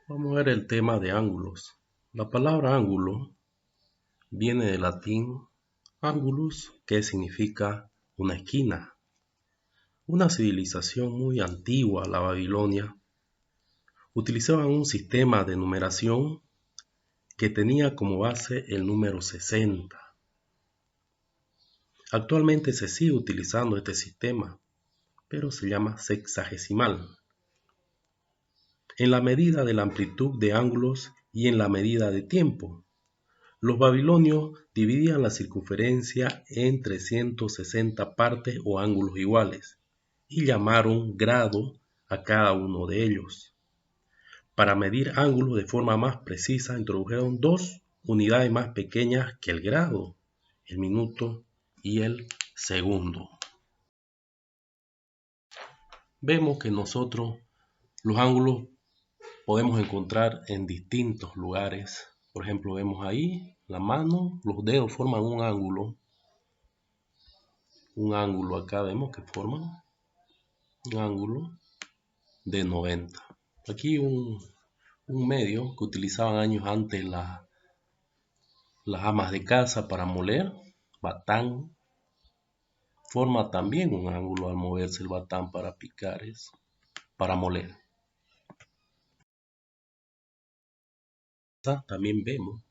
Vamos a ver el tema de ángulos. La palabra ángulo viene del latín angulus, que significa una esquina. Una civilización muy antigua, la Babilonia, utilizaba un sistema de numeración que tenía como base el número 60. Actualmente se sigue utilizando este sistema, pero se llama sexagesimal, en la medida de la amplitud de ángulos y en la medida de tiempo. Los babilonios dividían la circunferencia en 360 partes o ángulos iguales y llamaron grado a cada uno de ellos. Para medir ángulos de forma más precisa introdujeron dos unidades más pequeñas que el grado, el minuto y el segundo. Vemos que nosotros los ángulos podemos encontrar en distintos lugares. Por ejemplo, vemos ahí la mano, los dedos forman un ángulo. Acá vemos que forman un ángulo de 90. Aquí un medio que utilizaban años antes las amas de casa para moler, batán, forma también un ángulo al moverse el batán para picar, para moler. También vemos,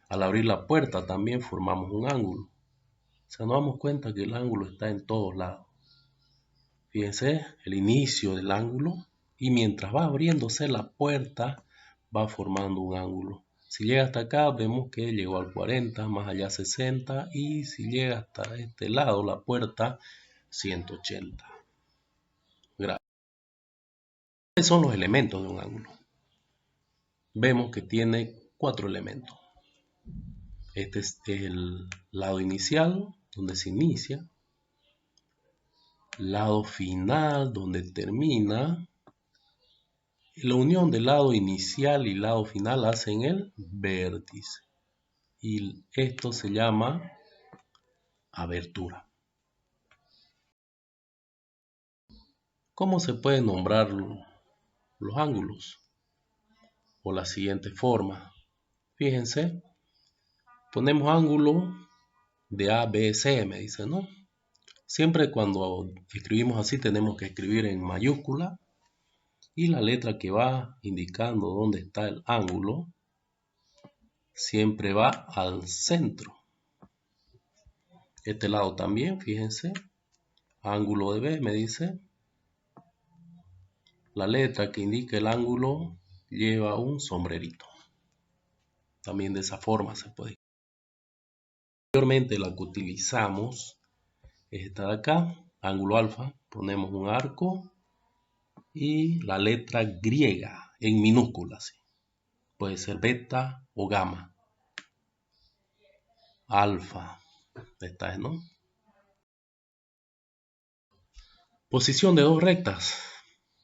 al abrir la puerta también formamos un ángulo. O sea, nos damos cuenta que el ángulo está en todos lados. Fíjense el inicio del ángulo y mientras va abriéndose la puerta va formando un ángulo. Si llega hasta acá vemos que llegó al 40, más allá 60 y si llega hasta este lado la puerta 180 grados. ¿Cuáles son los elementos de un ángulo? Vemos que tiene 4 elementos. Este es el lado inicial donde se inicia, lado final donde termina. La unión del lado inicial y lado final hacen el vértice y esto se llama abertura. ¿Cómo se pueden nombrar los ángulos? O la siguiente forma. Fíjense, ponemos ángulo de A, B, C, me dice, ¿no? Siempre cuando escribimos así tenemos que escribir en mayúscula y la letra que va indicando dónde está el ángulo siempre va al centro. Este lado también, fíjense, ángulo de B me dice. La letra que indica el ángulo lleva un sombrerito. También de esa forma se puede. Anteriormente la que utilizamos es esta de acá, ángulo alfa. Ponemos un arco y la letra griega en minúsculas. Puede ser beta o gamma. Alfa. Esta es, ¿no? Posición de dos rectas.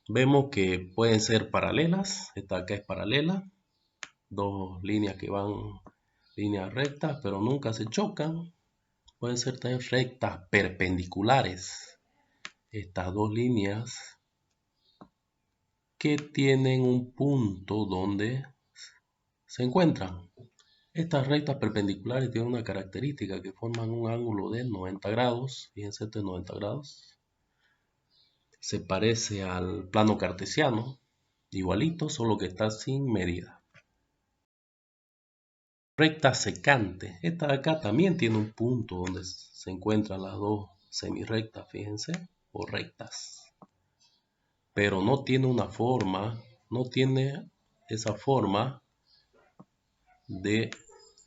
Vemos que pueden ser paralelas. Esta acá es paralela. Dos líneas que van líneas rectas, pero nunca se chocan. Pueden ser también rectas perpendiculares. Estas dos líneas que tienen un punto donde se encuentran. Estas rectas perpendiculares tienen una característica que forman un ángulo de 90 grados. Fíjense, este 90 grados. Se parece al plano cartesiano, igualito, solo que está sin medida. Recta secante. Esta de acá también tiene un punto donde se encuentran las dos semirrectas, fíjense, o rectas. Pero no tiene una forma, no tiene esa forma de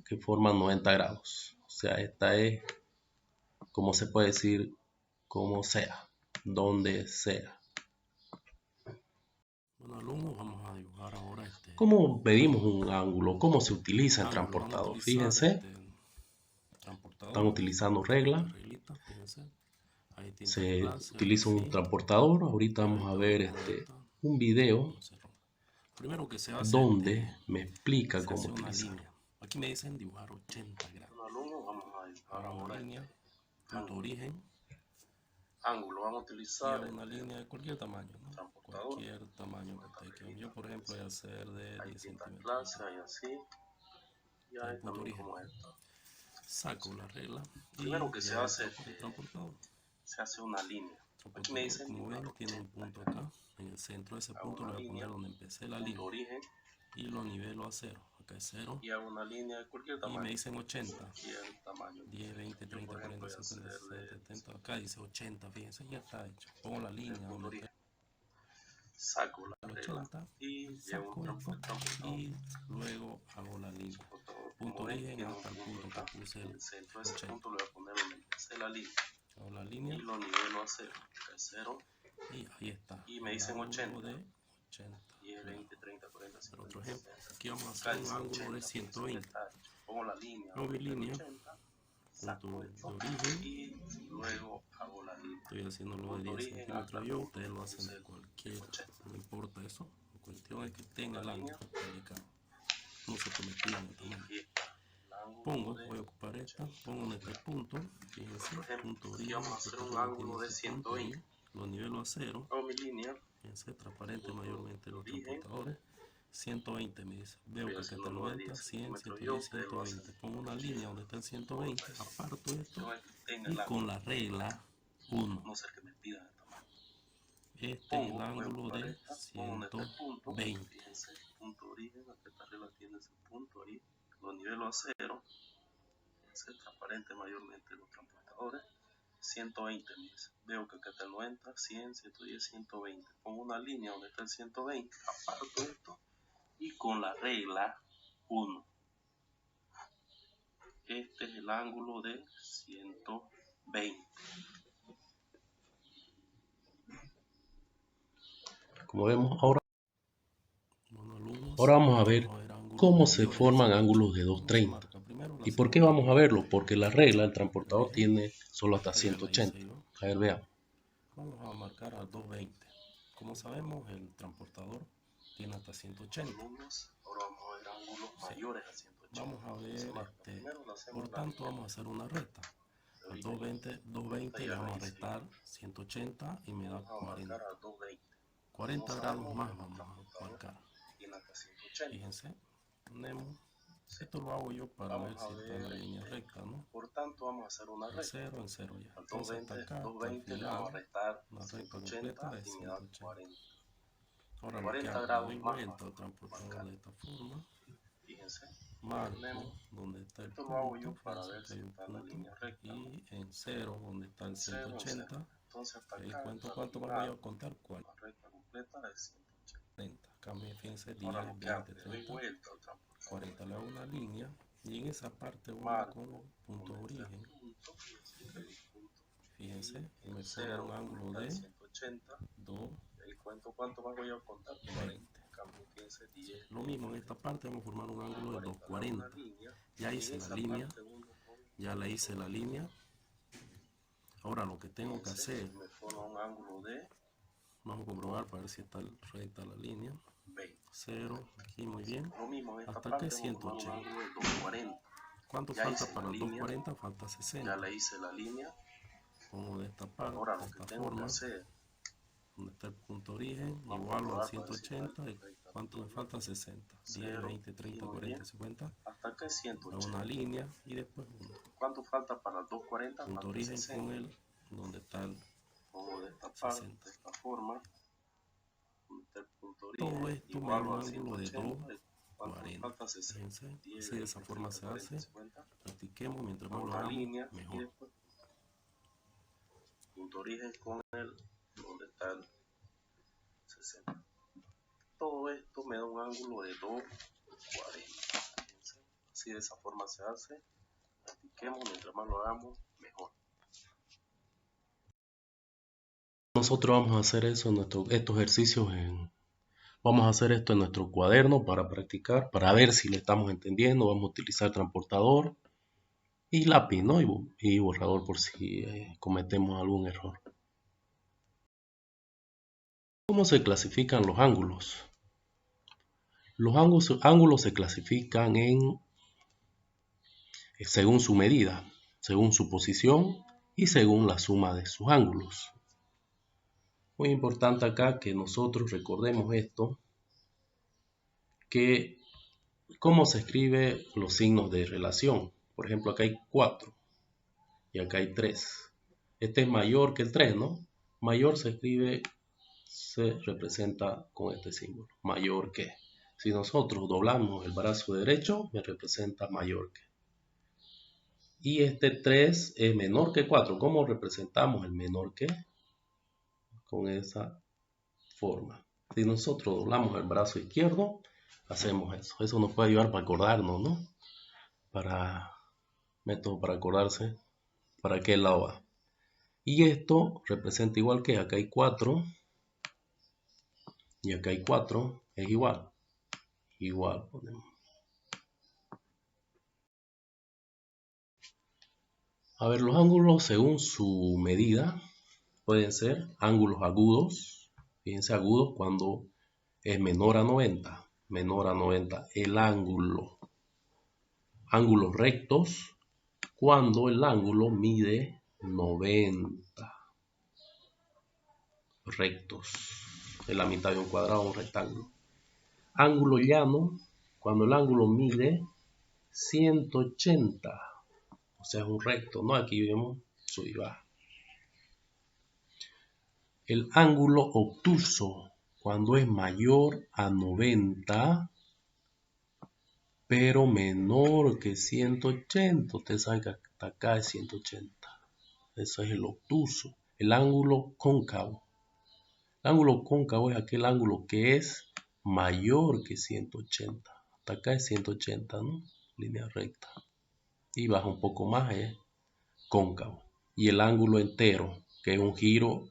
que forma 90 grados. O sea, esta es, como se puede decir, como sea, donde sea. Bueno, alumnos, vamos a dibujar ahora ¿Cómo medimos un ángulo? ¿Cómo se utiliza el transportador? Fíjense, están utilizando regla. Se utiliza un transportador. Ahorita vamos a ver un video donde me explica cómo utilizarlo. Aquí me dicen dibujar 80 grados. Ahora una línea, punto origen, ángulo. Vamos a utilizar una línea de cualquier tamaño, ¿no? transportador. Cualquier tamaño que usted quiera. Yo, por ejemplo, voy a hacer de 10 centímetros. Clase, hay así. Y hay punto también origen. como esta. Saco la regla. Primero que se hace, el transportador. se hace una línea. Aquí me dicen, como ven, tiene un punto acá. En el centro de ese punto lo voy a poner donde empecé la línea. Origen. Y lo nivelo a 0. Acá es 0. Y hago una línea de cualquier tamaño. Y me dicen 80. Cualquier tamaño. 10, 20, 30, 40, 50, 60, 70. Acá dice 80, fíjense, ya está hecho. Pongo la línea donde saco la regla 80 y saco esto y luego hago la línea. Punto origen hasta el punto que puse el centro de ese punto. Le voy a poner donde empecé la línea. Hago la línea y lo nivelo a 0. Acá es 0. Y ahí está. Y me dicen 80. De 80. 10, 20, 30, 40, 50. Otro ejemplo. Aquí vamos a hacer un ángulo de 120. Pongo la línea. Pongo mi línea. 80, punto de origen. Y luego hago la línea. Estoy haciéndolo de 10 centímetros yo. Ustedes lo hacen de cualquier. No importa eso. La cuestión es que tenga el ángulo indicado. No se cometían el tamaño. Pongo, voy a ocupar esta, pongo en este punto, fíjense, punto origen, vamos a hacer un ángulo de 120, lo nivelo a 0, hago mi línea, fíjense, transparente mayormente los transportadores, 120 me dice, veo que acá está el 90, 100, 110, 120, pongo una línea donde está el 120, aparto esto, y con la regla 1, este es el ángulo de 120. Punto origen, esta regla tiene ese punto ahí, lo nivelo a 0, es transparente mayormente los transportadores, 120 me dice. Veo que acá está el 90, 100, 110, 120. Pongo una línea donde está el 120, aparto esto y con la regla 1. Este es el ángulo de 120. Como vemos ahora vamos a ver cómo se forman ángulos de 230. ¿Y por qué vamos a verlo? Porque la regla, el transportador tiene solo hasta 180. A ver, veamos. Vamos a marcar a 220. Como sabemos, el transportador tiene hasta 180. Ahora vamos a ver ángulos mayores a 180. Vamos a ver, por tanto, vamos a hacer una recta. A 220 le vamos a restar 180 y me da 40. 40 grados más vamos a marcar. Fíjense, ponemos. Esto lo hago yo para ver si está en la línea recta, ¿no? Por tanto, vamos a hacer una recta. En cero ya. Entonces hasta acá, hasta el final, una recta completa de 180. Ahora lo que hago, doy vuelta al transportador de esta forma. Fíjense. Marco donde está el punto, para ver si está en la línea recta. Y en 0 donde está el 180. Ahí cuento cuánto más voy a contar. ¿Cuál? La recta completa es 180. Cambio, fíjense, 10, 20, 30, 40. Le hago una línea y en esa parte voy con punto de origen. Fíjense, y me forma un ángulo de 2. ¿Y cuánto más voy a contar? 40. Lo mismo en esta parte vamos a formar un ángulo de 240. Ya hice la línea. Ya la hice la línea. Ahora lo que tengo que hacer, vamos a comprobar para ver si está recta la línea. 0, aquí muy bien. Hasta que 180. ¿Cuánto falta para el 240? Falta 60. Ya le hice la línea. Pongo de esta parte, de esta forma. Donde está el punto origen, igual a 180. ¿Cuánto me falta? 60. 10, 20, 30, 40, 50. Hasta que 180. Una línea y después uno. ¿Cuánto falta para el 240? Punto origen 60. Con él, donde está el 60. De esta forma. Todo esto me da un ángulo de 240. Fíjense, si de esa forma se hace, practiquemos mientras más lo hagamos, mejor. Punto origen con él, donde está el 60. Todo esto me da un ángulo de 240. Si de esa forma se hace, practiquemos mientras más lo hagamos, mejor. Nosotros vamos a hacer eso, estos ejercicios vamos a hacer esto en nuestro cuaderno para practicar, para ver si le estamos entendiendo. Vamos a utilizar transportador y lápiz, ¿no? Y borrador por si cometemos algún error. ¿Cómo se clasifican los ángulos? Los ángulos se clasifican según su medida, según su posición y según la suma de sus ángulos. Muy importante acá que nosotros recordemos esto, que cómo se escribe los signos de relación. Por ejemplo, acá hay 4 y acá hay 3. Este es mayor que el 3, ¿no? Mayor se representa con este símbolo, mayor que. Si nosotros doblamos el brazo derecho, me representa mayor que. Y este 3 es menor que 4. ¿Cómo representamos el menor que? Con esa forma. Si nosotros doblamos el brazo izquierdo, hacemos eso. Eso nos puede ayudar para acordarnos, ¿no? Método para acordarse para qué lado va. Y esto representa igual que acá hay 4 y acá hay 4, es igual. Igual ponemos. A ver, los ángulos según su medida pueden ser ángulos agudos. Fíjense, agudos cuando es menor a 90. Menor a 90 el ángulo. Ángulos rectos cuando el ángulo mide 90. Rectos. Es la mitad de un cuadrado, un rectángulo. Ángulo llano cuando el ángulo mide 180. O sea, es un recto, ¿no? Aquí vemos sub y baja. El ángulo obtuso cuando es mayor a 90, pero menor que 180. Ustedes saben que hasta acá es 180. Eso es el obtuso. El ángulo cóncavo. El ángulo cóncavo es aquel ángulo que es mayor que 180. Hasta acá es 180, ¿no? Línea recta. Y baja un poco más, es cóncavo. Y el ángulo entero, que es un giro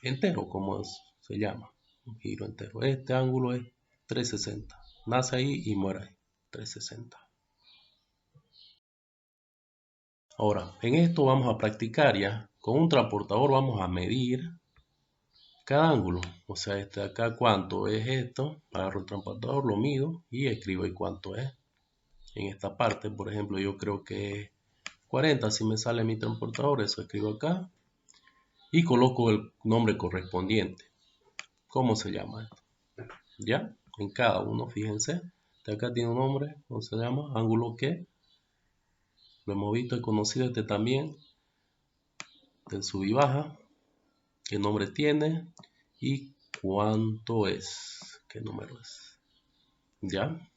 entero, como se llama, un giro entero. Este ángulo es 360. Nace ahí y muere ahí, 360. Ahora, en esto vamos a practicar ya. Con un transportador vamos a medir cada ángulo. O sea, este de acá, ¿cuánto es esto? Agarro el transportador, lo mido y escribo ahí cuánto es. En esta parte, por ejemplo, yo creo que es 40. Si me sale mi transportador, eso escribo acá. Y coloco el nombre correspondiente. ¿Cómo se llama esto? ¿Ya? En cada uno, fíjense. De acá tiene un nombre, ¿cómo se llama? Ángulo que. Lo hemos visto y conocido este también. Del sub y baja. ¿Qué nombre tiene? Y cuánto es. ¿Qué número es? ¿Ya?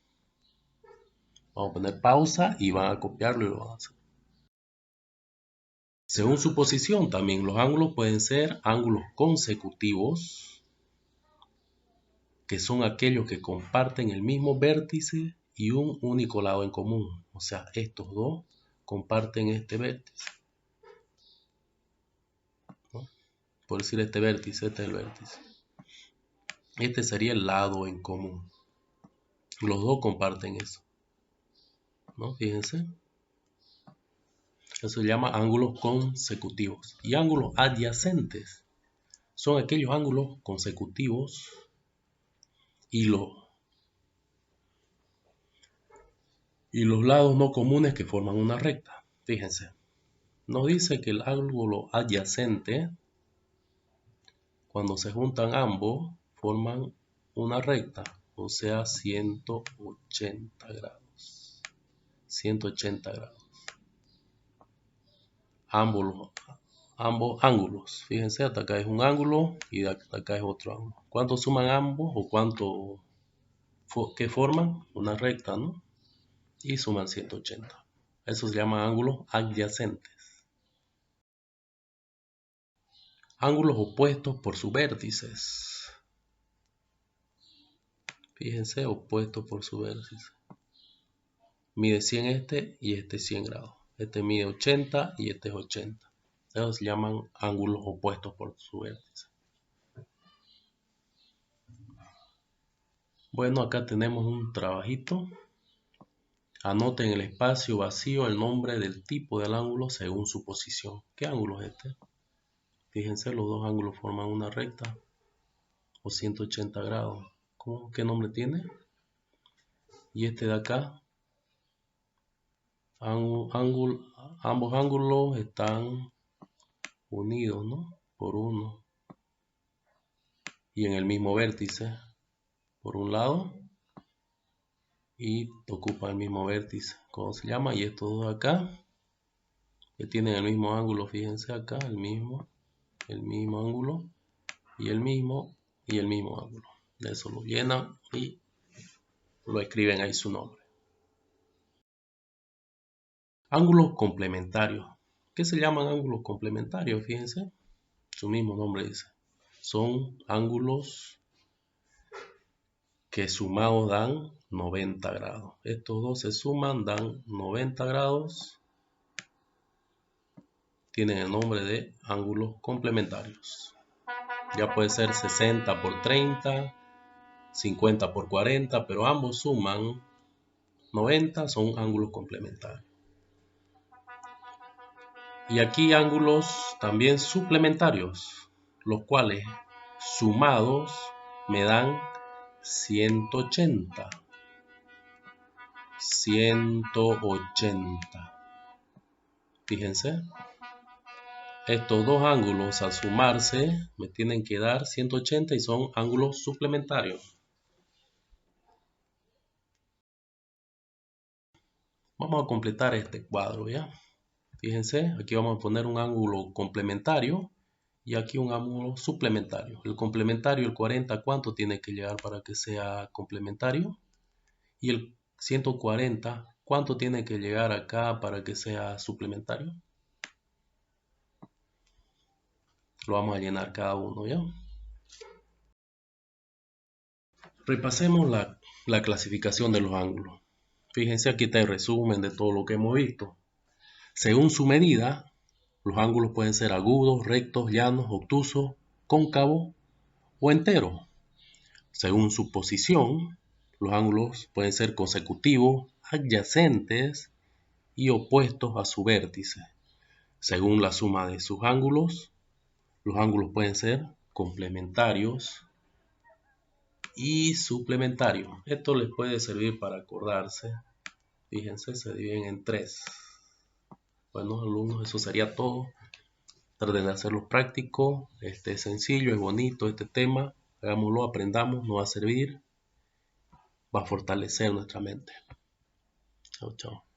Vamos a poner pausa y van a copiarlo y lo van a hacer. Según su posición también los ángulos pueden ser ángulos consecutivos, que son aquellos que comparten el mismo vértice y un único lado en común. O sea, estos dos comparten este vértice, ¿no? Por decir este vértice, este es el vértice. Este sería el lado en común. Los dos comparten eso, ¿no? Fíjense. Eso se llama ángulos consecutivos. Y ángulos adyacentes son aquellos ángulos consecutivos y los lados no comunes que forman una recta. Fíjense, nos dice que el ángulo adyacente, cuando se juntan ambos, forman una recta, o sea, 180 grados. 180 grados. Ambos ángulos. Fíjense, hasta acá es un ángulo y hasta acá es otro ángulo. ¿Cuánto suman ambos o cuánto que forman? Una recta, ¿no? Y suman 180. Eso se llama ángulos adyacentes. Ángulos opuestos por sus vértices. Fíjense, opuestos por su vértice. Mide 100 este y este 100 grados. Este mide 80 y este es 80. Esos se llaman ángulos opuestos por su vértice. Bueno, acá tenemos un trabajito. Anoten en el espacio vacío el nombre del tipo del ángulo según su posición. ¿Qué ángulo es este? Fíjense, los dos ángulos forman una recta o 180 grados. ¿Qué nombre tiene? Y este de acá, ambos ángulos están unidos, ¿no? Por uno. Y en el mismo vértice, por un lado. Y ocupa el mismo vértice, ¿cómo se llama? Y estos dos acá, que tienen el mismo ángulo, fíjense acá, el mismo ángulo, y el mismo ángulo. Eso lo llenan y lo escriben ahí su nombre. Ángulos complementarios. ¿Qué se llaman ángulos complementarios? Fíjense, su mismo nombre dice. Son ángulos que sumados dan 90 grados. Estos dos se suman, dan 90 grados. Tienen el nombre de ángulos complementarios. Ya puede ser 60 por 30, 50 por 40, pero ambos suman 90, son ángulos complementarios. Y aquí ángulos también suplementarios, los cuales sumados me dan 180. 180. Fíjense. Estos dos ángulos al sumarse me tienen que dar 180 y son ángulos suplementarios. Vamos a completar este cuadro, ¿ya? Fíjense, aquí vamos a poner un ángulo complementario y aquí un ángulo suplementario. El complementario, el 40, ¿cuánto tiene que llegar para que sea complementario? Y el 140, ¿cuánto tiene que llegar acá para que sea suplementario? Lo vamos a llenar cada uno, ¿ya? Repasemos la clasificación de los ángulos. Fíjense, aquí está el resumen de todo lo que hemos visto. Según su medida, los ángulos pueden ser agudos, rectos, llanos, obtusos, cóncavos o enteros. Según su posición, los ángulos pueden ser consecutivos, adyacentes y opuestos a su vértice. Según la suma de sus ángulos, los ángulos pueden ser complementarios y suplementarios. Esto les puede servir para acordarse. Fíjense, se dividen en 3. Bueno, alumnos, eso sería todo. Traten de hacerlo práctico. Es sencillo, es bonito este tema. Hagámoslo, aprendamos, nos va a servir. Va a fortalecer nuestra mente. Chao, chao.